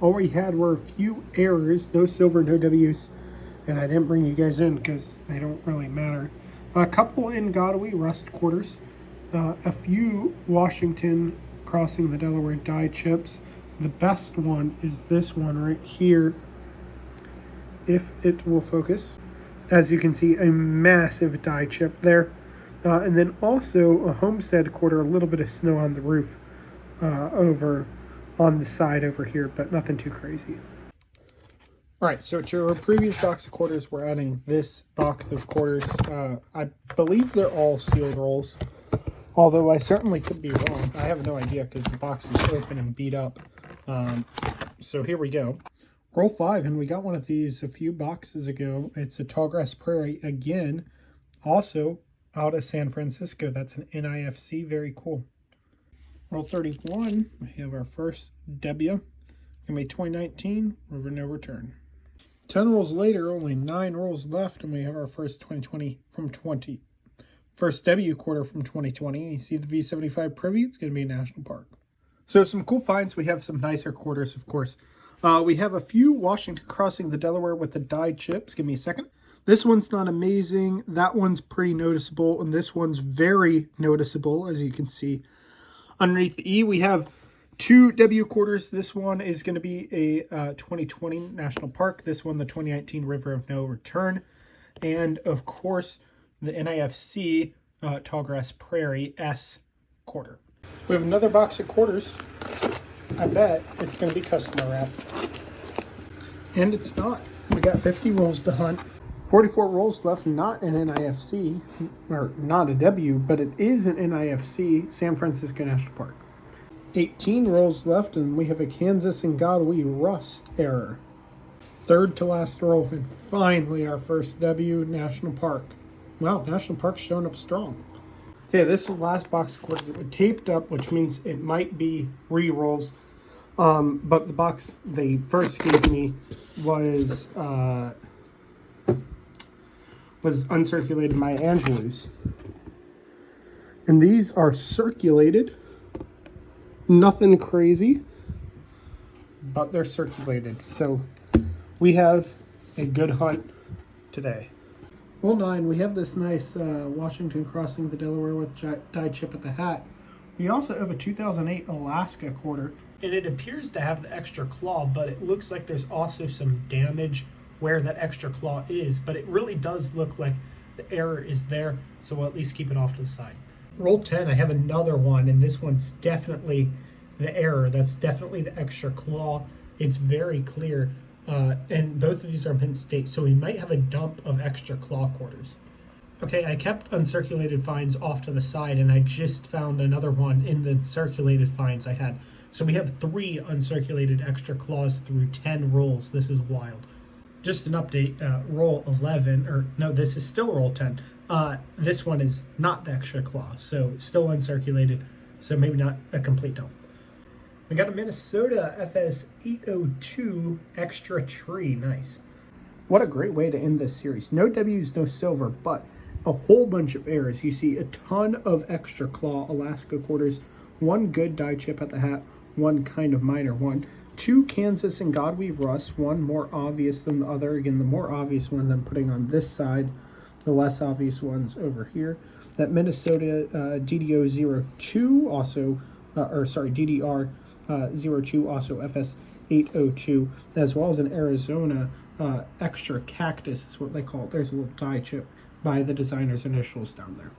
All we had were a few errors, no silver, no W's, and I didn't bring you guys in because they don't really matter. A couple in Godwee Rust quarters, a few Washington Crossing the Delaware die chips. The best one is this one right here, if it will focus. As you can see, a massive die chip there. And then also a Homestead quarter, a little bit of snow on the roof over on the side over here, but nothing too crazy. All right, so to our previous box of quarters, we're adding this box of quarters. I believe they're all sealed rolls, although I certainly could be wrong. I have no idea because the box is open and beat up. So here we go. Roll 5, and we got one of these a few boxes ago. It's a Tallgrass Prairie again, also out of San Francisco. That's an NIFC, very cool. Roll 31, we have our first W. Gonna be 2019, River No Return. 10 rolls later, only 9 rolls left, and we have our first 2020 from 20. First W quarter from 2020. You see the V75 Privy, it's going to be a national park. So some cool finds. We have some nicer quarters, of course. We have a few Washington Crossing the Delaware with the die chips. Give me a second. This one's not amazing. That one's pretty noticeable, and this one's very noticeable, as you can see. Underneath the E, we have 2 W quarters. This one is going to be a 2020 National Park. This one, the 2019 River of No Return. And, of course, the NIFC Tallgrass Prairie S quarter. We have another box of quarters. I bet it's going to be customer wrap. And it's not. We got 50 rolls to hunt. 44 rolls left, not an NIFC, or not a W, but it is an NIFC, San Francisco National Park. 18 rolls left, and we have a Kansas and Godwee Rust error. Third to last roll, and finally our first W, National Park. Wow, National Park's showing up strong. Okay, this is the last box of quarters. It was taped up, which means it might be re-rolls. But the box they first gave me was uncirculated Maya Angelou's. And these are circulated. Nothing crazy, but they're circulated. So we have a good hunt today. Roll 9, we have this nice Washington Crossing the Delaware with die chip at the hat. We also have a 2008 Alaska quarter, and it appears to have the extra claw, but it looks like there's also some damage where that extra claw is, but it really does look like the error is there, so we'll at least keep it off to the side. Roll 10, I have another one, and this one's definitely the error. That's definitely the extra claw. It's very clear, and both of these are mint state, so we might have a dump of extra claw quarters. Okay, I kept uncirculated finds off to the side, and I just found another one in the circulated finds I had. So we have 3 uncirculated extra claws through 10 rolls. This is wild. Just an update, roll 11, or no, this is still roll 10. This one is not the extra claw, so still uncirculated, so maybe not a complete dump. We got a Minnesota FS 802 Extra Tree, nice. What a great way to end this series. No W's, no silver, but a whole bunch of errors. You see a ton of extra claw Alaska quarters, 1 good die chip at the hat, 1 kind of minor one. 2 Kansas and Godwee Rust, 1 more obvious than the other. Again, the more obvious ones I'm putting on this side, the less obvious ones over here. That Minnesota DDO02 also, DDR 02, also FS 802, as well as an Arizona extra cactus is what they call it. There's a little die chip by the designer's initials down there.